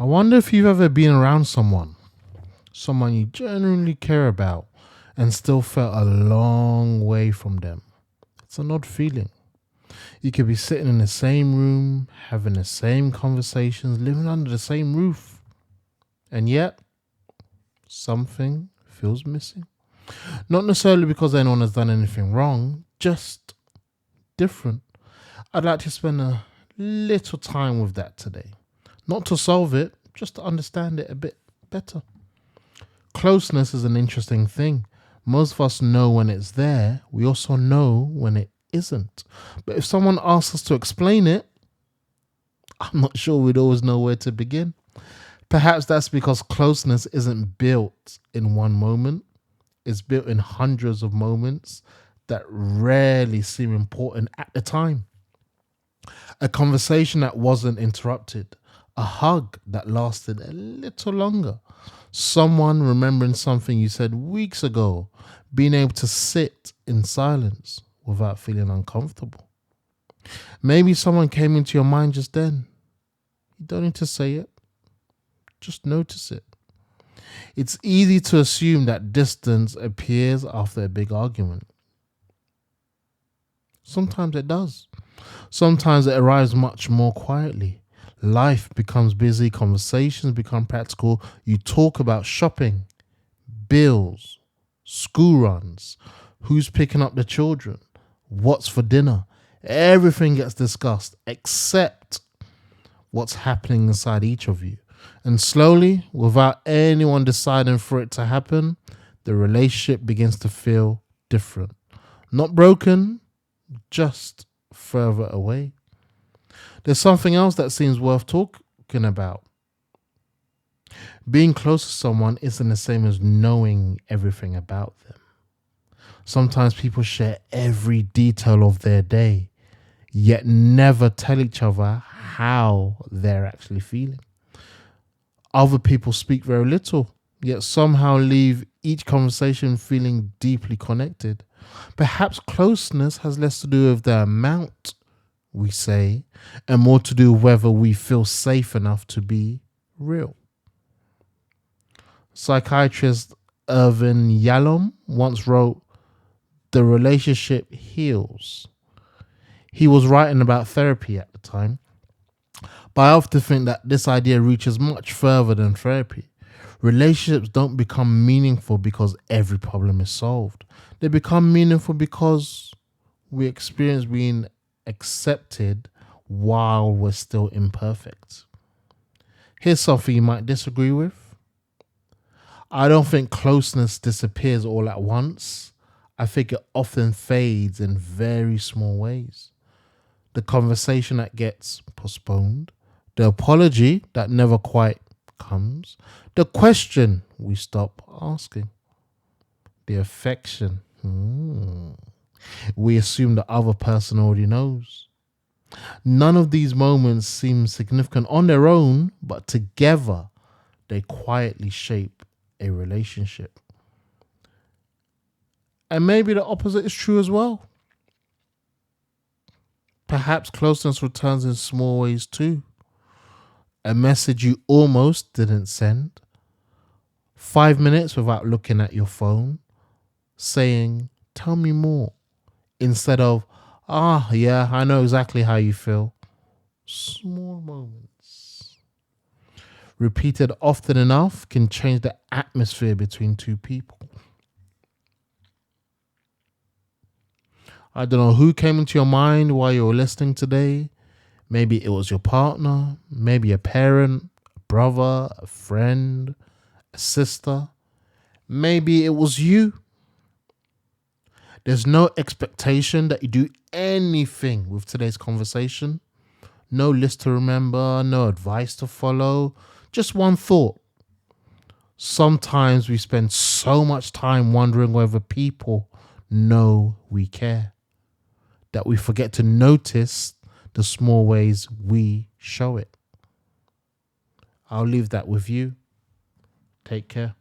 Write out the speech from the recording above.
I wonder if you've ever been around someone you genuinely care about, and still felt a long way from them. It's an odd feeling. You could be sitting in the same room, having the same conversations, living under the same roof, and yet something feels missing. Not necessarily because anyone has done anything wrong, just different. I'd like to spend a little time with that today. Not to solve it, just to understand it a bit better. Closeness is an interesting thing. Most of us know when it's there, we also know when it isn't. But if someone asks us to explain it, I'm not sure we'd always know where to begin. Perhaps that's because closeness isn't built in one moment, it's built in hundreds of moments that rarely seem important at the time. A conversation that wasn't interrupted, a hug that lasted a little longer, someone remembering something you said weeks ago, being able to sit in silence without feeling uncomfortable. Maybe someone came into your mind just then. You don't need to say it, just notice it. It's easy to assume that distance appears after a big argument. Sometimes it does. Sometimes it arrives much more quietly. Life becomes busy, conversations become practical. You talk about shopping, bills, school runs, who's picking up the children, what's for dinner. Everything gets discussed except what's happening inside each of you. And slowly, without anyone deciding for it to happen, the relationship begins to feel different. Not broken, just further away. There's something else that seems worth talking about. Being close to someone isn't the same as knowing everything about them. Sometimes people share every detail of their day, yet never tell each other how they're actually feeling. Other people speak very little, yet somehow leave each conversation feeling deeply connected. Perhaps closeness has less to do with the amount we say and more to do with whether we feel safe enough to be real. Psychiatrist Irvin Yalom once wrote, "The relationship heals." He was writing about therapy at the time, but I often think that this idea reaches much further than therapy. Relationships don't become meaningful because every problem is solved. They become meaningful because we experience being accepted while we're still imperfect. Here's something you might disagree with. I don't think closeness disappears all at once. I think it often fades in very small ways. The conversation that gets postponed, the apology that never quite comes, the question we stop asking, the affection we assume the other person already knows. None of these moments seem significant on their own, but together they quietly shape a relationship. And maybe the opposite is true as well. Perhaps closeness returns in small ways too. A message you almost didn't send, 5 minutes without looking at your phone, saying, "Tell me more," instead of, yeah, I know exactly how you feel. Small moments, repeated often enough, can change the atmosphere between two people. I don't know who came into your mind while you were listening today. Maybe it was your partner, maybe a parent, a brother, a friend, a sister. Maybe it was you. There's no expectation that you do anything with today's conversation. No list to remember, no advice to follow, just one thought. Sometimes we spend so much time wondering whether people know we care that we forget to notice the small ways we show it. I'll leave that with you. Take care.